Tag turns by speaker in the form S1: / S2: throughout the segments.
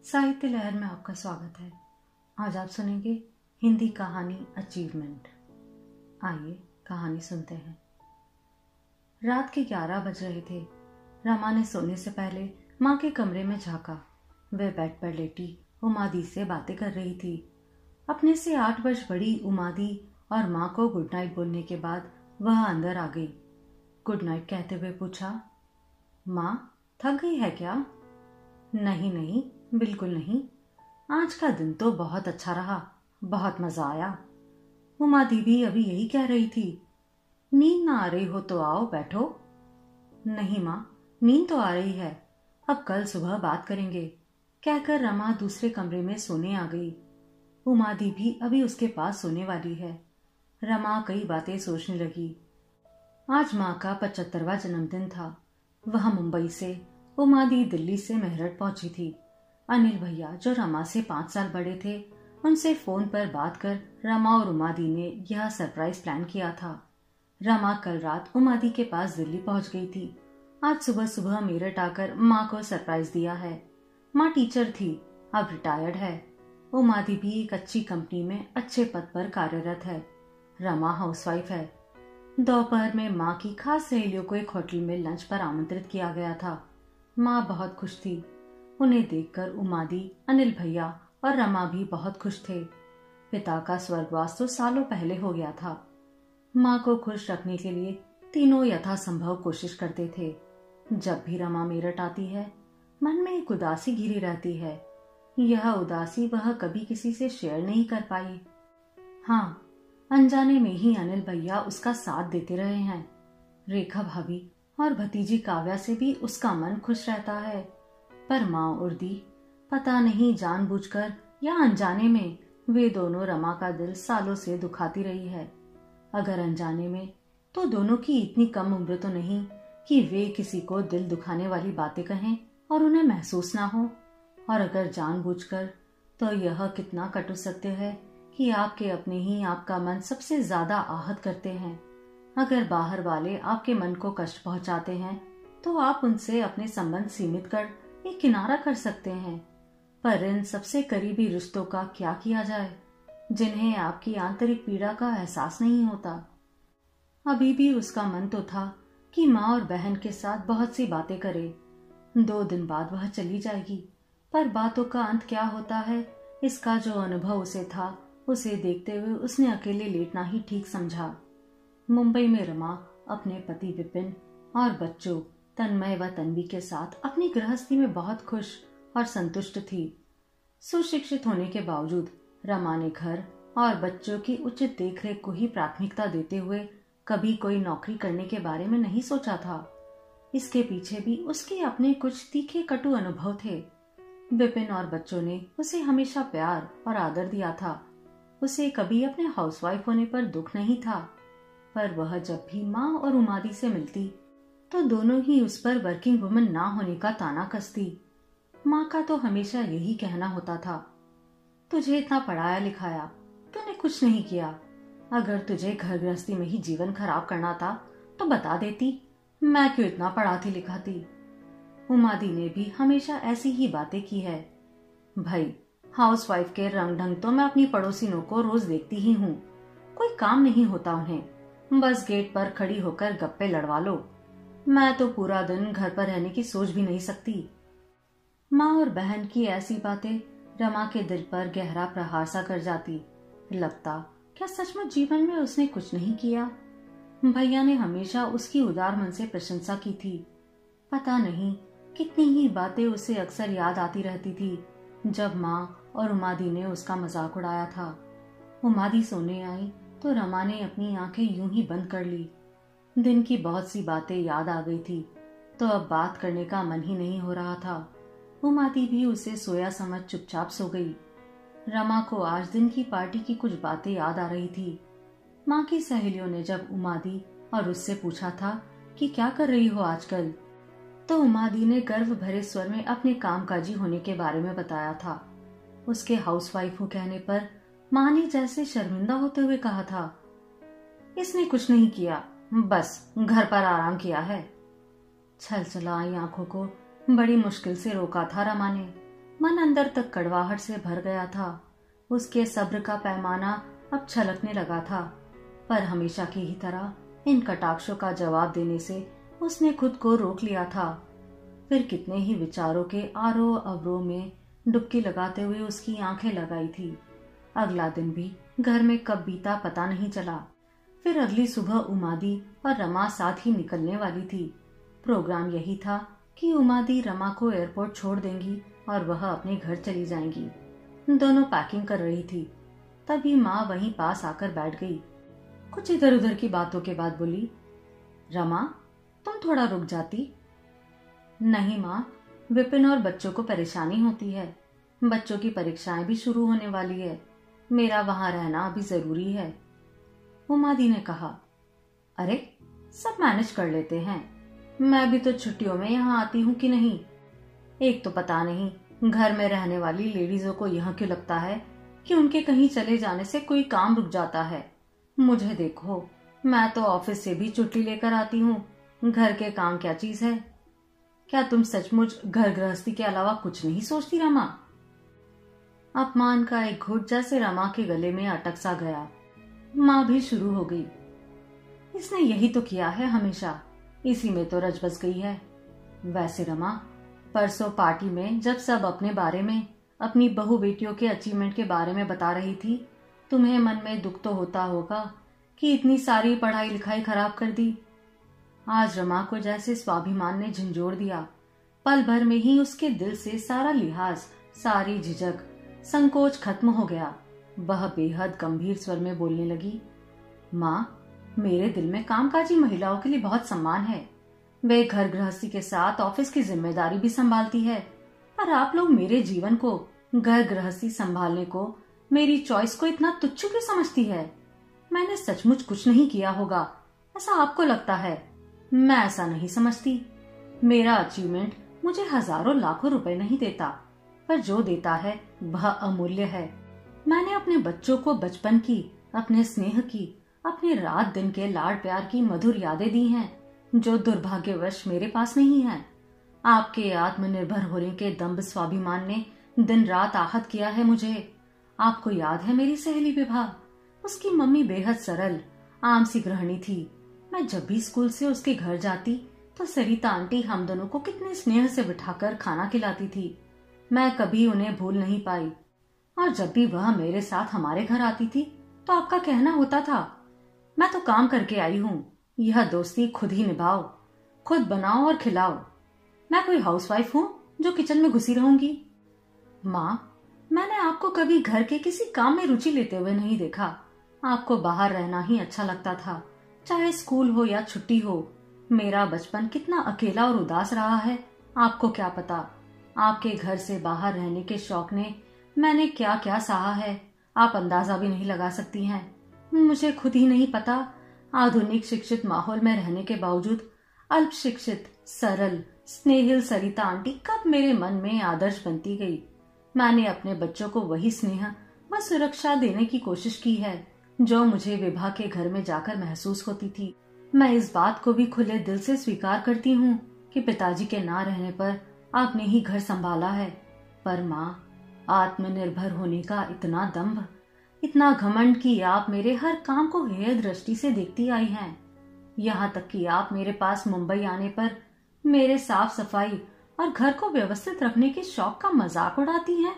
S1: साहित्य लहर में आपका स्वागत है। आज आप सुनेंगे हिंदी कहानी अचीवमेंट। आइए कहानी सुनते हैं। रात के 11 बज रहे थे। रमा ने सोने से पहले माँ के कमरे में झांका। वह बेड पर लेटी उमादी से बातें कर रही थी। अपने से 8 वर्ष बड़ी उमादी और माँ को गुड नाइट बोलने के बाद वह अंदर आ गई। गुड नाइट कहते हुए पूछा, माँ थक गई है क्या? नहीं नहीं, बिल्कुल नहीं। आज का दिन तो बहुत अच्छा रहा, बहुत मजा आया। उमादी भी अभी यही कह रही थी। नींद ना आ रही हो तो आओ बैठो। नहीं माँ, नींद तो आ रही है, अब कल सुबह बात करेंगे, कहकर रमा दूसरे कमरे में सोने आ गई। उमादी भी अभी उसके पास सोने वाली है। रमा कई बातें सोचने लगी। आज माँ का 75वां जन्मदिन था। वह मुंबई से, उमादी दिल्ली से मेरठ पहुंची थी। अनिल भैया जो रमा से 5 साल बड़े थे, उनसे फोन पर बात कर रमा और उमादी ने यह सरप्राइज प्लान किया था। रमा कल रात उमादी के पास दिल्ली पहुंच गई थी। आज सुबह सुबह मेरठ आकर माँ को सरप्राइज दिया है। माँ टीचर थी, अब रिटायर्ड है। उमादी भी एक अच्छी कंपनी में अच्छे पद पर कार्यरत है। रमा हाउसवाइफ है। दोपहर में माँ की खास सहेलियों को एक होटल में लंच पर आमंत्रित किया गया था। माँ बहुत खुश थी। उन्हें देखकर उमादी, अनिल भैया और रमा भी बहुत खुश थे। पिता का स्वर्गवास तो सालों पहले हो गया था। माँ को खुश रखने के लिए तीनों यथासंभव कोशिश करते थे। जब भी रमा मेरठ आती है, मन में एक उदासी घिरी रहती है। यह उदासी वह कभी किसी से शेयर नहीं कर पाई। हाँ, अनजाने में ही अनिल भैया उसका साथ देते रहे हैं। रेखा भाभी और भतीजी काव्या से भी उसका मन खुश रहता है। पर माँ उर्दी, पता नहीं जानबूझकर या अनजाने में, वे दोनों रमा का दिल सालों से दुखाती रही है। अगर अनजाने में, तो दोनों की इतनी कम उम्र तो नहीं कि वे किसी को दिल दुखाने वाली बातें कहें और उन्हें महसूस ना हो। और अगर जानबूझकर, तो यह कितना कटु सत्य है कि आपके अपने ही आपका मन सबसे ज्यादा आहत करते हैं। अगर बाहर वाले आपके मन को कष्ट पहुंचाते हैं, तो आप उनसे अपने संबंध सीमित कर एक किनारा कर सकते हैं। पर इन सबसे करीबी रिश्तों का क्या किया जाए, जिन्हें आपकी आंतरिक पीड़ा का एहसास नहीं होता। अभी भी उसका मन तो था कि माँ और बहन के साथ बहुत सी बातें करे। 2 दिन बाद वह चली जाएगी, पर बातों का अंत क्या होता है, इसका जो अनुभव उसे था, उसे देखते हुए उसने अकेले लेटना ही ठीक समझा। मुंबई में रमा अपने पति विपिन और बच्चों तन्मय व तन्वी के साथ अपनी गृहस्थी में बहुत खुश और संतुष्ट थी। सुशिक्षित होने के बावजूद रमा ने घर और बच्चों की उचित देखरेख को ही प्राथमिकता देते हुए कभी कोई नौकरी करने के बारे में नहीं सोचा था। इसके पीछे भी उसके अपने कुछ तीखे कटु अनुभव थे। विपिन और बच्चों ने उसे हमेशा प्यार और आदर दिया था। उसे कभी अपने हाउसवाइफ होने पर दुख नहीं था। पर वह जब भी माँ और उमादी से मिलती, तो दोनों ही उस पर वर्किंग वुमन ना होने का ताना कसती। माँ का तो हमेशा यही कहना होता था, तुझे इतना पढ़ाया लिखाया, तूने कुछ नहीं किया। अगर तुझे घर गृहस्थी में ही जीवन खराब करना था तो बता देती, मैं क्यों इतना पढ़ाती लिखाती। उमादी ने भी हमेशा ऐसी ही बातें की है। भाई, हाउसवाइफ के रंग ढंग तो मैं अपनी पड़ोसिनों को रोज देखती ही हूँ। कोई काम नहीं होता उन्हें, बस गेट पर खड़ी होकर गप्पे लड़वा लो। मैं तो पूरा दिन घर पर रहने की सोच भी नहीं सकती। माँ और बहन की ऐसी बातें रमा के दिल पर गहरा प्रहार सा कर जाती। लगता क्या सचमुच जीवन में उसने कुछ नहीं किया। भैया ने हमेशा उसकी उदार मन से प्रशंसा की थी। पता नहीं कितनी ही बातें उसे अक्सर याद आती रहती थी जब माँ और उमादी ने उसका मजाक उड़ाया था। उमादी सोने आई तो रमा ने अपनी आंखें यूं ही बंद कर ली। दिन की बहुत सी बातें याद आ गई थी, तो अब बात करने का मन ही नहीं हो रहा था। उमादी भी उसे सोया समझ चुपचाप सो गई। रमा को आज दिन की पार्टी की कुछ बातें याद आ रही थी। माँ की सहेलियों ने जब उमादी और उससे पूछा था कि क्या कर रही हो आजकल, तो उमादी ने गर्व भरे स्वर में अपने कामकाजी होने के बारे में बताया था। उसके हाउसवाइफ कहने पर माँ ने जैसे शर्मिंदा होते हुए कहा था, इसने कुछ नहीं किया, बस घर पर आराम किया है। छलछलाई आंखों को बड़ी मुश्किल से रोका था रमा ने। मन अंदर तक कड़वाहट से भर गया था। उसके सब्र का पैमाना अब छलकने लगा था, पर हमेशा की ही तरह इन कटाक्षों का जवाब देने से उसने खुद को रोक लिया था। फिर कितने ही विचारों के आरोह अवरोह में डुबकी लगाते हुए उसकी आंखें लगाई थी। अगला दिन भी घर में कब बीता पता नहीं चला। फिर अगली सुबह उमादी और रमा साथ ही निकलने वाली थी। प्रोग्राम यही था कि उमादी रमा को एयरपोर्ट छोड़ देंगी और वह अपने घर चली जाएंगी। दोनों पैकिंग कर रही थी, तभी माँ वहीं पास आकर बैठ गई। कुछ इधर उधर की बातों के बाद बोली, रमा तुम थोड़ा रुक जाती। नहीं माँ, विपिन और बच्चों को परेशानी होती है। बच्चों की परीक्षाएं भी शुरू होने वाली है। मेरा वहां रहना अभी जरूरी है। उमादी ने कहा, अरे सब मैनेज कर लेते हैं। मैं भी तो छुट्टियों में यहाँ आती हूँ कि नहीं। एक तो पता नहीं घर में रहने वाली लेडीजों को यह क्यों लगता है कि उनके कहीं चले जाने से कोई काम रुक जाता है। मुझे देखो, मैं तो ऑफिस से भी छुट्टी लेकर आती हूँ। घर के काम क्या चीज है। क्या तुम सचमुच घर गृहस्थी के अलावा कुछ नहीं सोचती रमा? अपमान का एक घूंट जैसे रमा के गले में अटक सा गया। माँ भी शुरू हो गई, इसने यही तो किया है हमेशा, इसी में तो रच बस गई है। वैसे रमा, परसों पार्टी में जब सब अपने बारे में, अपनी बहू बेटियों के अचीवमेंट के बारे में बता रही थी, तुम्हें मन में दुख तो होता होगा कि इतनी सारी पढ़ाई लिखाई खराब कर दी। आज रमा को जैसे स्वाभिमान ने झंझोड़ दिया। पल भर में ही उसके दिल से सारा लिहाज, सारी झिझक, संकोच खत्म हो गया। वह बेहद गंभीर स्वर में बोलने लगी, माँ, मेरे दिल में कामकाजी महिलाओं के लिए बहुत सम्मान है। वे घर गृहस्थी के साथ ऑफिस की जिम्मेदारी भी संभालती है, पर आप लोग मेरे जीवन को, घर गृहस्थी संभालने को, मेरी चॉइस को इतना तुच्छ क्यों समझती है? मैंने सचमुच कुछ नहीं किया होगा, ऐसा आपको लगता है। मैं ऐसा नहीं समझती। मेरा अचीवमेंट मुझे हजारों लाखों रुपए नहीं देता, पर जो देता है वह अमूल्य है। मैंने अपने बच्चों को बचपन की, अपने स्नेह की, अपने रात दिन के लाड प्यार की मधुर यादें दी हैं, जो दुर्भाग्यवश मेरे पास नहीं है। आपके आत्मनिर्भर होने के दम्भ स्वाभिमान ने दिन रात आहत किया है मुझे। आपको याद है मेरी सहेली विभा? उसकी मम्मी बेहद सरल, आम सी गृहिणी थी। मैं जब भी स्कूल से उसके घर जाती तो सरिता आंटी हम दोनों को कितने स्नेह से बिठाकर खाना खिलाती थी। मैं कभी उन्हें भूल नहीं पाई। और जब भी वह मेरे साथ हमारे घर आती थी तो आपका कहना होता था, मैं तो काम करके आई हूँ, यह दोस्ती खुद ही निभाओ, खुद बनाओ और खिलाओ। मैं कोई हाउसवाइफ हूँ जो किचन में घुसी रहूंगी? माँ, मैंने आपको कभी घर के किसी काम में रुचि लेते हुए नहीं देखा। आपको बाहर रहना ही अच्छा लगता था, चाहे स्कूल हो या छुट्टी हो। मेरा बचपन कितना अकेला और उदास रहा है, आपको क्या पता। आपके घर से बाहर रहने के शौक ने मैंने क्या क्या सहा है, आप अंदाजा भी नहीं लगा सकती हैं। मुझे खुद ही नहीं पता, आधुनिक शिक्षित माहौल में रहने के बावजूद अल्प शिक्षित, सरल, स्नेहिल सरिता आंटी कब मेरे मन में आदर्श बनती गई। मैंने अपने बच्चों को वही स्नेह व सुरक्षा देने की कोशिश की है जो मुझे विभा के घर में जाकर महसूस होती थी। मैं इस बात को भी खुले दिल से स्वीकार करती हूँ कि पिताजी के ना रहने पर आपने ही घर संभाला है। पर माँ, आत्मनिर्भर होने का इतना दंभ, इतना घमंड कि आप मेरे हर काम को हेय दृष्टि से देखती आई हैं। यहाँ तक कि आप मेरे पास मुंबई आने पर मेरे साफ सफाई और घर को व्यवस्थित रखने के शौक का मजाक उड़ाती हैं।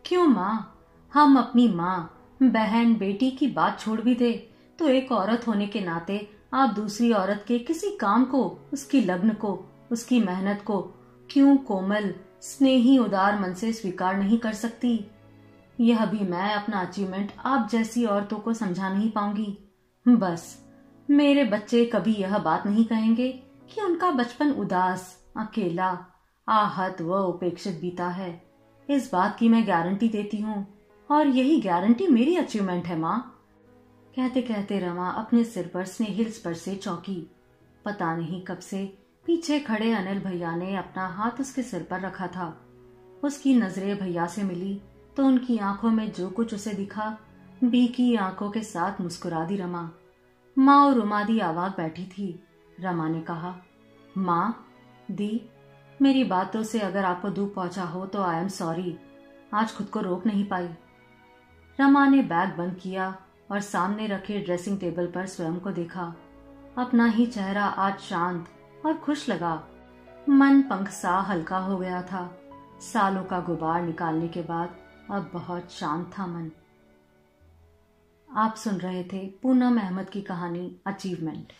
S1: क्यों माँ? हम अपनी माँ, बहन, बेटी की बात छोड़ भी दे तो एक औरत होने के नाते आप दूसरी औरत के किसी काम को, उसकी लग्न को, उसकी मेहनत को क्यों कोमल, स्नेही, उदार मन से स्वीकार नहीं कर सकती? यह भी मैं अपना अचीवमेंट आप जैसी औरतों को समझा नहीं पाऊंगी। बस मेरे बच्चे कभी यह बात नहीं कहेंगे कि उनका बचपन उदास, अकेला, आहत व उपेक्षित बीता है। इस बात की मैं गारंटी देती हूँ, और यही गारंटी मेरी अचीवमेंट है माँ। कहते कहते रमा अपने सिर पर स्नेहिल स्पर्श से चौंकी। पता नहीं कब से पीछे खड़े अनिल भैया ने अपना हाथ उसके सिर पर रखा था। उसकी नजरें भैया से मिली तो उनकी आंखों में जो कुछ उसे दिखा, बीकी आंखों के साथ मुस्कुरा दी रमा। माँ और उमादी आवाज बैठी थी। रमा ने कहा, माँ, दी, मेरी बातों से अगर आपको दुख पहुंचा हो तो आई एम सॉरी। आज खुद को रोक नहीं पाई। रमा ने बैग बंद किया और सामने रखे ड्रेसिंग टेबल पर स्वयं को देखा। अपना ही चेहरा आज शांत और खुश लगा। मन पंख सा हल्का हो गया था। सालों का गुबार निकालने के बाद अब बहुत शांत था मन। आप सुन रहे थे पूनम अहमद की कहानी अचीवमेंट।